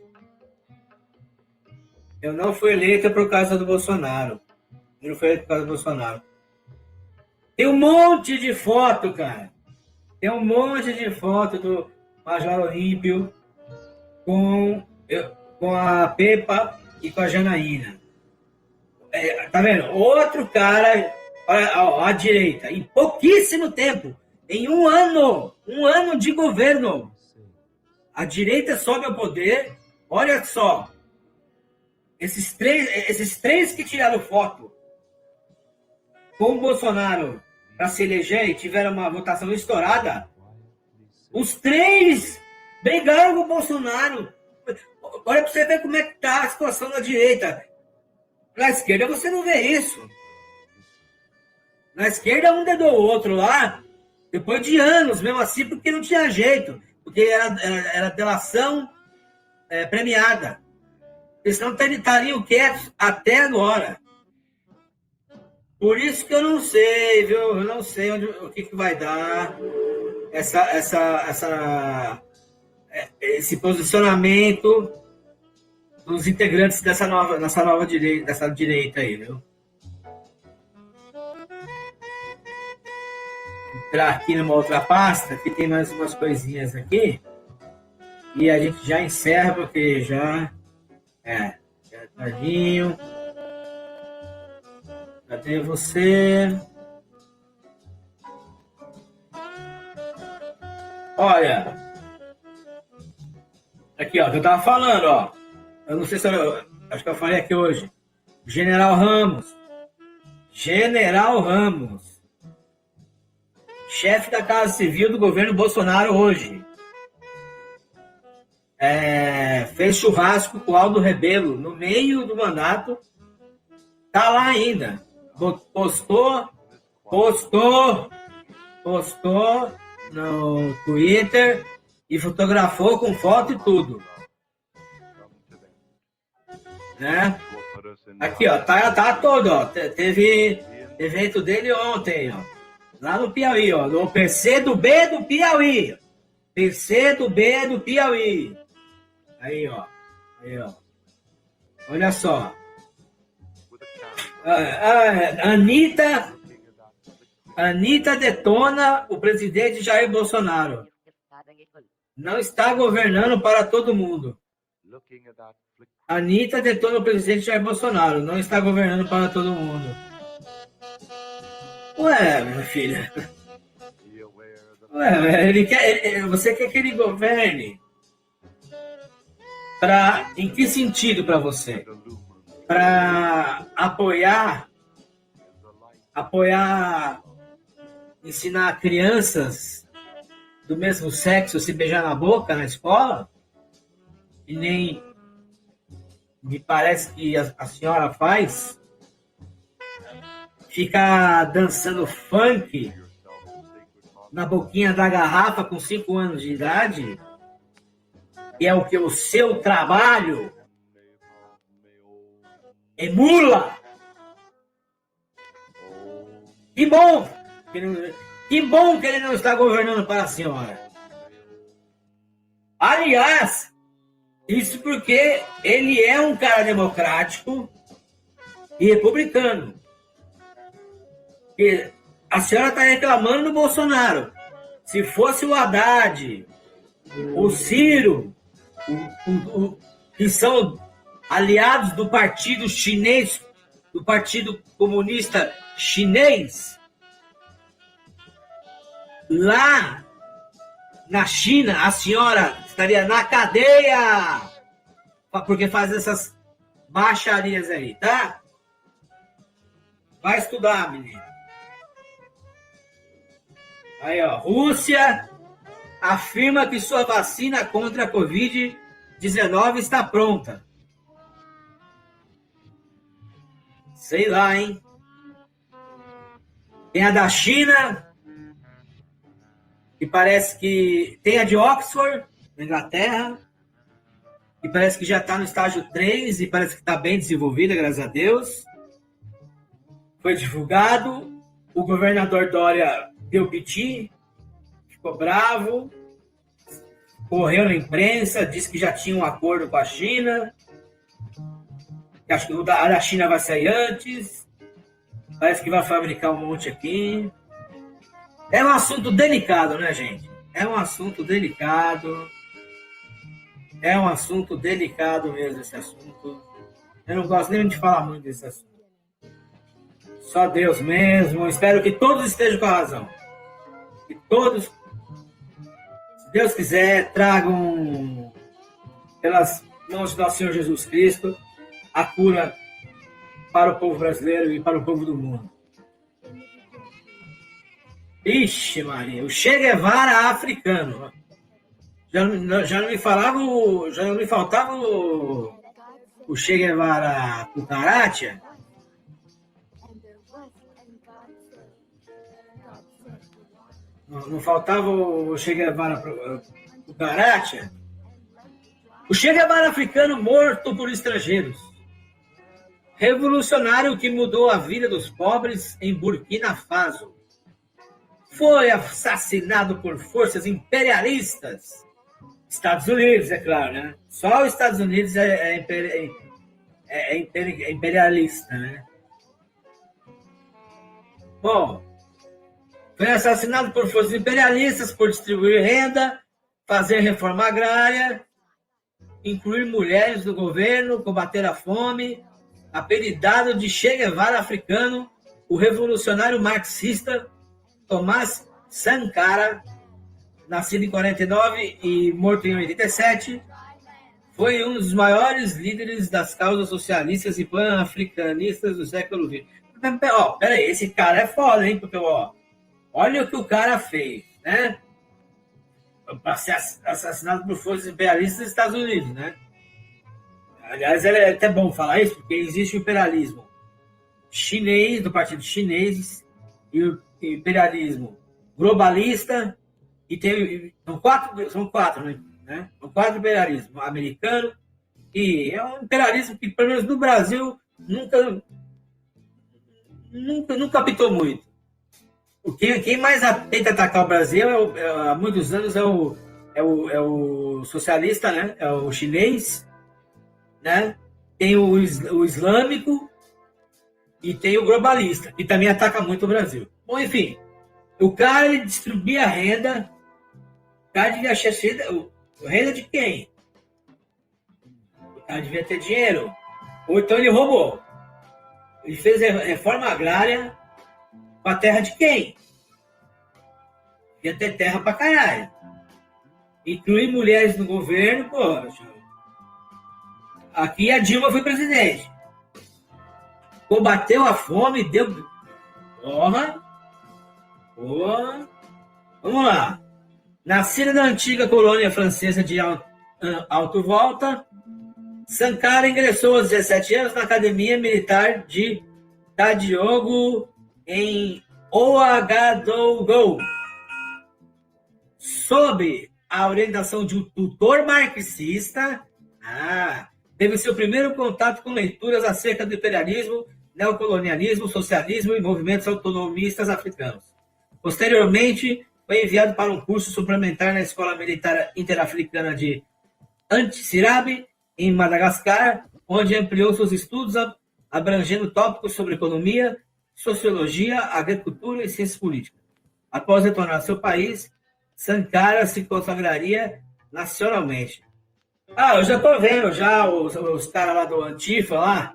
A: Eu não fui eleito por causa do Bolsonaro. Eu não fui eleito por causa do Bolsonaro. Tem um monte de foto, cara. Tem um monte de foto do Major Olímpio com a Peppa e com a Janaína. Tá vendo? Outro cara... Olha, à direita, em pouquíssimo tempo, em um ano de governo, a direita sobe ao poder. Olha só, esses três que tiraram foto com o Bolsonaro para se eleger e tiveram uma votação estourada, os três brigaram com o Bolsonaro. Olha para você ver como é que tá a situação da direita. Na esquerda você não vê isso. Na esquerda, um dedou o outro lá, depois de anos, mesmo assim, porque não tinha jeito. Porque era delação premiada. Eles não estariam quietos até agora. Por isso que eu não sei, viu? Eu não sei o que vai dar esse posicionamento dos integrantes dessa nova direita, dessa direita aí, viu? Entrar aqui numa outra pasta, que tem mais umas coisinhas aqui, e a gente já encerra, porque já tadinho. Cadê você? Olha, aqui, ó, que eu tava falando, ó, eu não sei se acho que eu falei aqui hoje, General Ramos, chefe da Casa Civil do governo Bolsonaro hoje. Fez churrasco com o Aldo Rebelo no meio do mandato. Tá lá ainda. Postou no Twitter e fotografou com foto e tudo. Né? Aqui, ó, tá todo, ó. Teve evento dele ontem, ó. Lá no Piauí, ó. No PCdoB do Piauí. PCdoB do Piauí. Aí, ó. Olha só. Anitta detona o presidente Jair Bolsonaro. Não está governando para todo mundo. Anitta detona o presidente Jair Bolsonaro. Não está governando para todo mundo. Ué, minha filha. Você quer que ele governe? Em que sentido para você? para apoiar, ensinar crianças do mesmo sexo se beijar na boca na escola, e nem me parece que a senhora faz, ficar dançando funk na boquinha da garrafa com 5 anos de idade, que é o que o seu trabalho emula. Que bom que ele não está governando para a senhora. Aliás, isso porque ele é um cara democrático e republicano. E a senhora está reclamando do Bolsonaro. Se fosse o Haddad, o Ciro, que são aliados do partido chinês, do Partido Comunista Chinês, lá na China, a senhora estaria na cadeia, porque faz essas baixarias aí, tá? Vai estudar, menina. Aí, ó, Rússia afirma que sua vacina contra a Covid-19 está pronta. Sei lá, hein? Tem a da China, que parece que... Tem a de Oxford, na Inglaterra, que parece que já está no estágio 3 e parece que está bem desenvolvida, graças a Deus. Foi divulgado. O governador Dória deu piti, ficou bravo, correu na imprensa, disse que já tinha um acordo com a China. Acho que o da China vai sair antes. Parece que vai fabricar um monte aqui. É um assunto delicado, né, gente? É um assunto delicado. É um assunto delicado mesmo, esse assunto. Eu não gosto nem de falar muito desse assunto. Só Deus mesmo. Espero que todos estejam com a razão. Que todos, se Deus quiser, tragam pelas mãos de nosso Senhor Jesus Cristo a cura para o povo brasileiro e para o povo do mundo. Ixi, Maria, o Che Guevara africano. Já não me faltava o Che Guevara cucaracha. Não faltava o Che Guevara cucaracha. O Che Guevara africano morto por estrangeiros. Revolucionário que mudou a vida dos pobres em Burkina Faso. Foi assassinado por forças imperialistas. Estados Unidos, é claro, né? Só os Estados Unidos é imperialista, né? Bom, foi assassinado por forças imperialistas por distribuir renda, fazer reforma agrária, incluir mulheres no governo, combater a fome, apelidado de Che Guevara africano, o revolucionário marxista Thomas Sankara, nascido em 49 e morto em 87, foi um dos maiores líderes das causas socialistas e pan-africanistas do século XX. Peraí, esse cara é foda, hein? Porque, olha o que o cara fez, né? Para ser assassinado por forças imperialistas dos Estados Unidos, né? Aliás, é até bom falar isso, porque existe o imperialismo chinês, do partido chinês, e o imperialismo globalista, e são quatro, né? São 4 imperialismos: americano, e é um imperialismo que, pelo menos no Brasil, nunca apitou muito. Quem mais tenta atacar o Brasil há muitos anos é o socialista, né? É o chinês, né? Tem o islâmico e tem o globalista, que também ataca muito o Brasil. Bom, enfim, o cara ele distribuía renda. O cara devia achar renda de quem? O cara devia ter dinheiro. Ou então ele roubou. Ele fez reforma agrária com a terra de quem? Devia ter terra pra caralho. Incluir mulheres no governo, pô. Aqui a Dilma foi presidente. combateu a fome, deu... Porra! Vamos lá. Nascida na antiga colônia francesa de Alto Volta, Sankara ingressou aos 17 anos na Academia Militar de Tadiogo, em Ouagadougou. Sob a orientação de um tutor marxista, teve seu primeiro contato com leituras acerca do imperialismo, neocolonialismo, socialismo e movimentos autonomistas africanos. Posteriormente, foi enviado para um curso suplementar na Escola Militar Interafricana de Antsirabe, em Madagascar, onde ampliou seus estudos abrangendo tópicos sobre economia, sociologia, agricultura e ciências políticas. Após retornar ao seu país, Sankara se consagraria nacionalmente. Eu já tô vendo já os caras lá do Antifa lá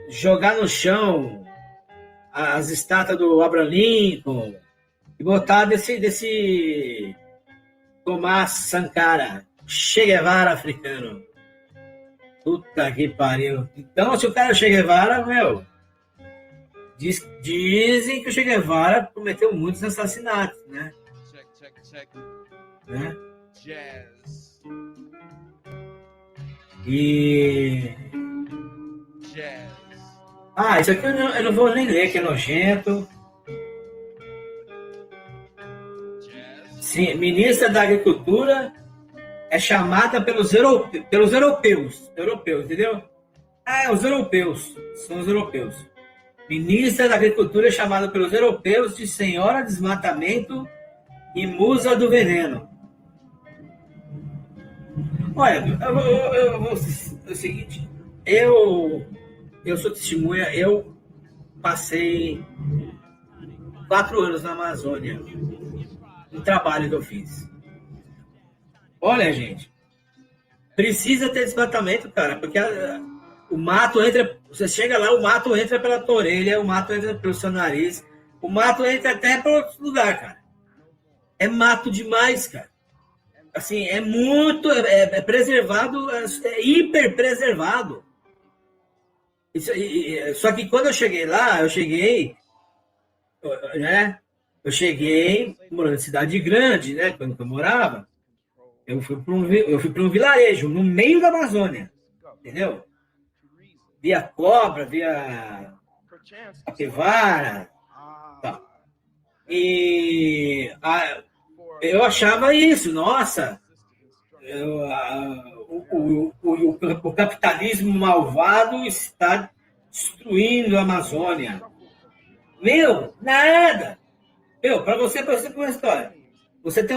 A: jogar no chão as estátuas do Abraham Lincoln e botar desse Tomás Sankara, Che Guevara africano. Puta que pariu. Então, se o cara é Che Guevara, dizem que o Che Guevara cometeu muitos assassinatos, né? Check. Né? Jazz. Isso aqui eu não vou nem ler, que é nojento. Sim, ministra da Agricultura é chamada pelos europeus, entendeu? Os europeus, são os europeus. Ministra da Agricultura é chamada pelos europeus de Senhora Desmatamento e Musa do Veneno. Olha, eu vou dizer o seguinte, eu sou testemunha, eu passei 4 anos na Amazônia, no trabalho que eu fiz. Olha, gente, precisa ter desmatamento, cara, porque o mato entra, você chega lá, o mato entra pela tua orelha, o mato entra pelo seu nariz, o mato entra até para outro lugar, cara. É mato demais, cara. Assim, é muito, é preservado, é hiper preservado. Só que quando eu cheguei lá, eu cheguei morando em cidade grande, né? Quando eu morava, eu fui para um vilarejo no meio da Amazônia, entendeu? Via cobra, via capivara, tá. E eu achava isso, nossa, o capitalismo malvado está destruindo a Amazônia. Nada. Para você ter uma história. Você tem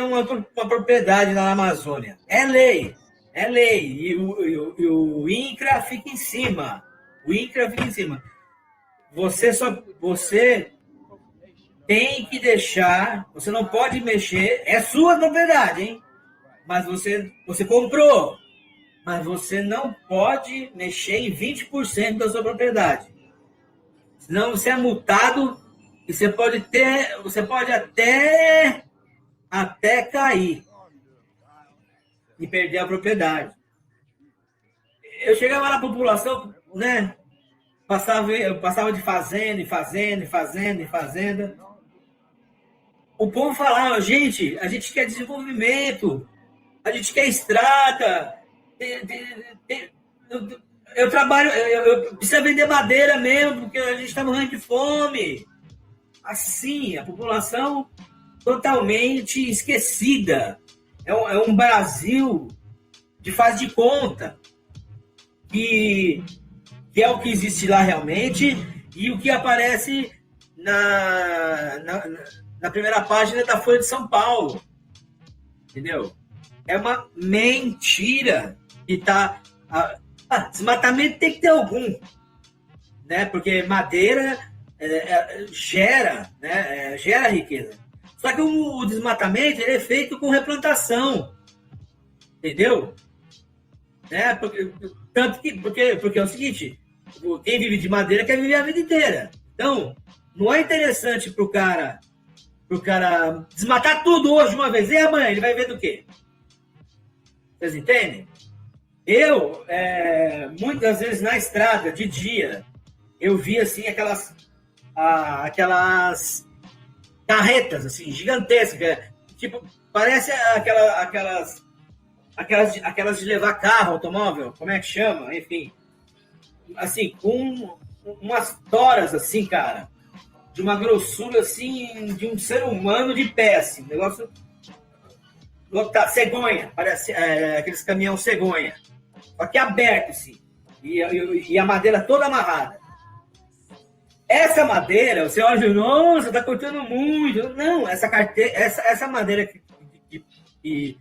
A: uma propriedade na Amazônia. É lei. E o INCRA fica em cima. Você tem que deixar, você não pode mexer, é sua propriedade, hein? Mas você comprou, mas você não pode mexer em 20% da sua propriedade. Senão você é multado e você pode até cair e perder a propriedade. Eu chegava na população, né? Eu passava de fazenda em fazenda. O povo falava, a gente quer desenvolvimento, a gente quer estrada, eu trabalho, eu preciso vender madeira mesmo, porque a gente está morrendo de fome. Assim, a população totalmente esquecida. É um Brasil de faz de conta, que é o que existe lá realmente, e o que aparece na primeira página da Folha de São Paulo, entendeu? É uma mentira que tá... desmatamento tem que ter algum, né? Porque madeira gera riqueza. Só que o desmatamento ele é feito com replantação, entendeu? Porque é o seguinte, quem vive de madeira quer viver a vida inteira. Então, não é interessante pro cara desmatar tudo hoje de uma vez. E amanhã ele vai ver do quê? Vocês entendem? Eu, muitas vezes na estrada, de dia, eu vi assim aquelas carretas assim gigantescas, tipo, parece aquelas de levar carro, automóvel, como é que chama? Enfim, assim, com umas toras assim, cara, de uma grossura assim, de um ser humano de pé, assim, um negócio cegonha, parece aqueles caminhão cegonha, só que aberto, assim, e a madeira toda amarrada. Essa madeira, você olha, nossa, tá cortando muito. Não, essa madeira que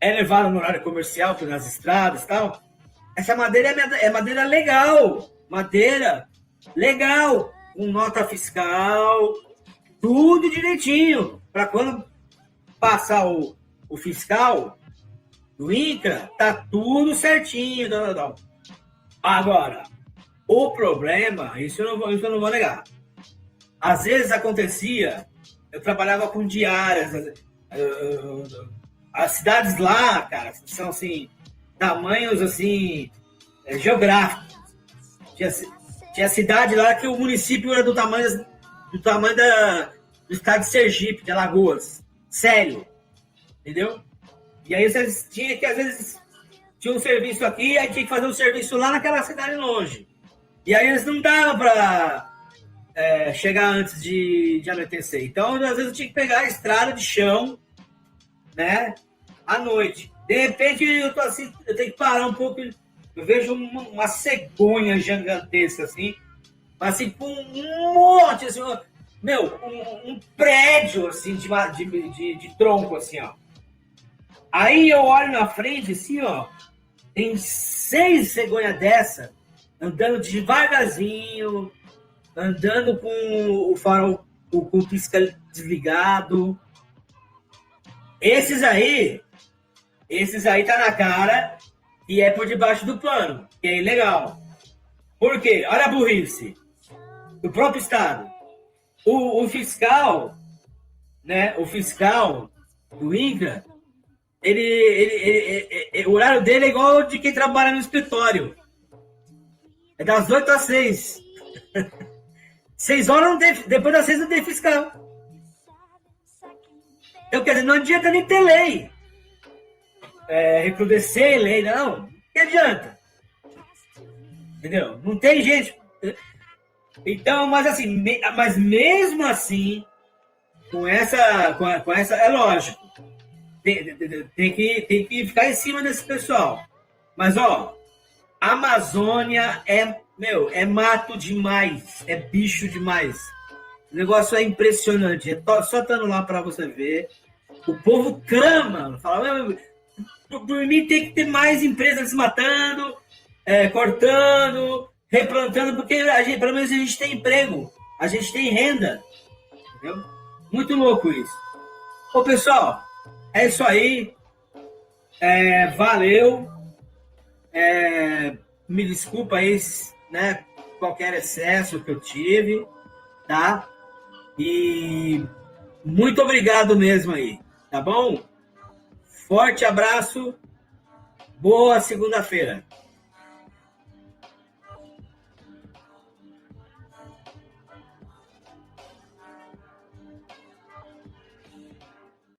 A: é levada no horário comercial, nas estradas e tal, essa madeira é madeira legal. Madeira legal, com nota fiscal, tudo direitinho. Para quando passar o fiscal do INCRA, tá tudo certinho. Não. Agora, o problema, isso eu não vou negar. Às vezes acontecia, eu trabalhava com diárias, as cidades lá, cara, são assim, tamanhos assim, geográficos. Tinha cidade lá que o município era do tamanho do estado de Sergipe, de Alagoas. Sério. Entendeu? E aí você tinha que, às vezes, tinha um serviço aqui, aí tinha que fazer um serviço lá naquela cidade longe. E aí eles não davam para chegar antes de anoitecer. Então, às vezes, eu tinha que pegar a estrada de chão, né? À noite. De repente, eu tô assim, eu tenho que parar um pouco. Eu vejo uma cegonha gigantesca, assim, com um monte, assim, um prédio, assim, de tronco, assim, ó. Aí eu olho na frente, assim, ó, tem 6 cegonhas dessa, andando devagarzinho, andando com o farol, com o pisca desligado. Esses aí tá na cara e é por debaixo do pano, que é ilegal. Por quê? Olha a burrice do próprio Estado. O fiscal, né? O fiscal do INCRA, o horário dele é igual de quem trabalha no escritório. É das 8 às 6. 6 horas, depois das 6 não tem fiscal. Então, quer dizer, não adianta nem ter lei. Recrudescer lei, não. Que adianta? Entendeu? Não tem gente. Então, mas mesmo assim, com essa, é lógico. Tem que ficar em cima desse pessoal. Mas, ó, a Amazônia é mato demais, é bicho demais. O negócio é impressionante. Só estando lá para você ver. O povo clama, fala, por mim tem que ter mais empresas se matando, cortando, replantando, porque pelo menos a gente tem emprego, a gente tem renda. Entendeu? Muito louco isso. Ô, pessoal, é isso aí. Valeu. Me desculpa aí, né, qualquer excesso que eu tive, tá? E muito obrigado mesmo aí, tá bom? Forte abraço. Boa segunda-feira.